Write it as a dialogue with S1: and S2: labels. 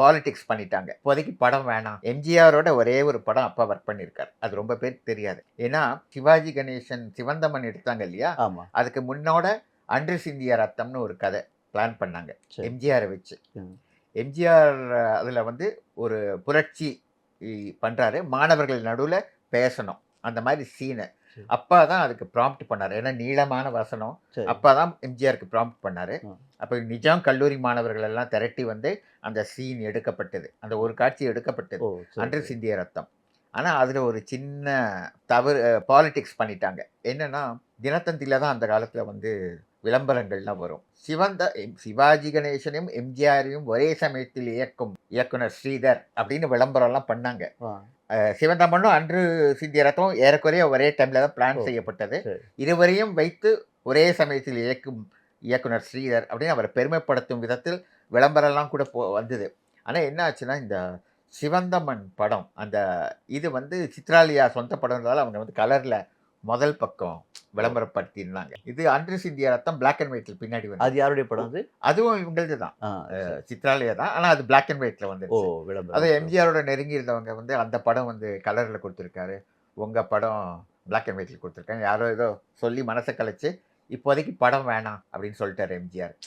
S1: Politics பண்ணிட்டாங்க. இப்போதைக்கு படம் வேணாம். எம்ஜிஆரோட ஒரே ஒரு படம் அப்பா ஒர்க் பண்ணியிருக்காரு. அது ரொம்ப பேருக்கு தெரியாது. ஏன்னா, சிவாஜி கணேசன் சிவந்தமன் எடுத்தாங்க இல்லையா?
S2: ஆமா.
S1: அதுக்கு முன்னோட அன்று சிந்திய ரத்தம்னு ஒரு கதை பிளான் பண்ணாங்க.
S2: சரி.
S1: எம்ஜிஆர வச்சு.
S2: ம்.
S1: எம்ஜிஆர் அதுல வந்து ஒரு புரட்சி பண்றாரு. மாணவர்கள் நடுவுல பேசணும். அந்த மாரி சீனு.
S2: சரி.
S1: அப்பா தான் அதுக்கு ப்ராம்ப்ட் பண்ணாரு. ஏன்னா நீளமான வசனம்.
S2: சரி.
S1: அப்பா தான் எம்ஜிஆருக்கு ப்ராம்ப்ட் பண்ணாரு.
S2: ம்.
S1: அப்ப நிஜாம் கல்லூரி மாணவர்கள் எல்லாம் திரட்டி வந்து அந்த சீன் எடுக்கப்பட்டது. அந்த ஒரு காட்சி எடுக்கப்பட்டது.
S2: ஓ! சரி,
S1: அன்று
S2: சரி.
S1: சிந்திய ரத்தம். ஆனா, அதுல ஒரு சின்ன தவறு பாலிடிக்ஸ் பண்ணிட்டாங்க. என்னன்னா, தினத்தந்தில தான் அந்த காலத்துல வந்து விளம்பரங்கள்லாம் வரும். சிவாஜி கணேசனையும், எம்ஜிஆரையும் ஒரே சமயத்தில் இயக்கும் இயக்குனர் ஸ்ரீதர் அப்படின்னு விளம்பரம்லாம் பண்ணாங்க.
S2: ஆ.
S1: சிவந்தமன்னும், அன்று சிந்திய ரத்தமும் ஏறக்குறைய ஒரே டைம்ல தான் பிளான்
S2: ஓ!
S1: செய்யப்பட்டது.
S2: சரி.
S1: இருவரையும் வைத்து ஒரே சமயத்தில் இயக்கும் இயக்குனர் ஸ்ரீதர் அப்படின்னு அவர பெருமைப்படுத்தும் விதத்தில் விளம்பரம்லாம் கூட வந்தது. ஆனா என்ன ஆச்சுன்னா, இந்த சிவந்தமன் படம், அந்த இது வந்து சித்ராலியா சொந்த படம்ன்றதால அவங்க வந்து கலர்ல முதல் பக்கம்
S2: ஓ!
S1: விளம்பரப்படுத்தியிருந்தாங்க. இது அன்று சிந்திய ரத்தம் பிளாக் அண்ட் ஒயிட்ல பின்னாடி
S2: அது
S1: வந்தது.
S2: யாருடைய படம் அது?
S1: அதுவும் இவங்களது தான்.
S2: ஆ, சரி.
S1: சித்ராலயா தான். ஆனா அது பிளாக் அண்ட் ஒயிட்ல
S2: ஓ!
S1: வந்துருச்சு. அது
S2: விளம்பரம்.
S1: எம்ஜிஆரோட நெருங்கி இருந்தவங்க வந்து அந்த படம் வந்து கலர்ல குடுத்துருக்காரு. உங்க படம் பிளாக் அண்ட் ஒயிட்ல குடுத்துருக்காங்க. யாரோ ஏதோ சொல்லி மனச கலைச்சு, இப்போதைக்கு படம் வேணாம் அப்படின்னு சொல்லிட்டாரு எம்ஜிஆர்.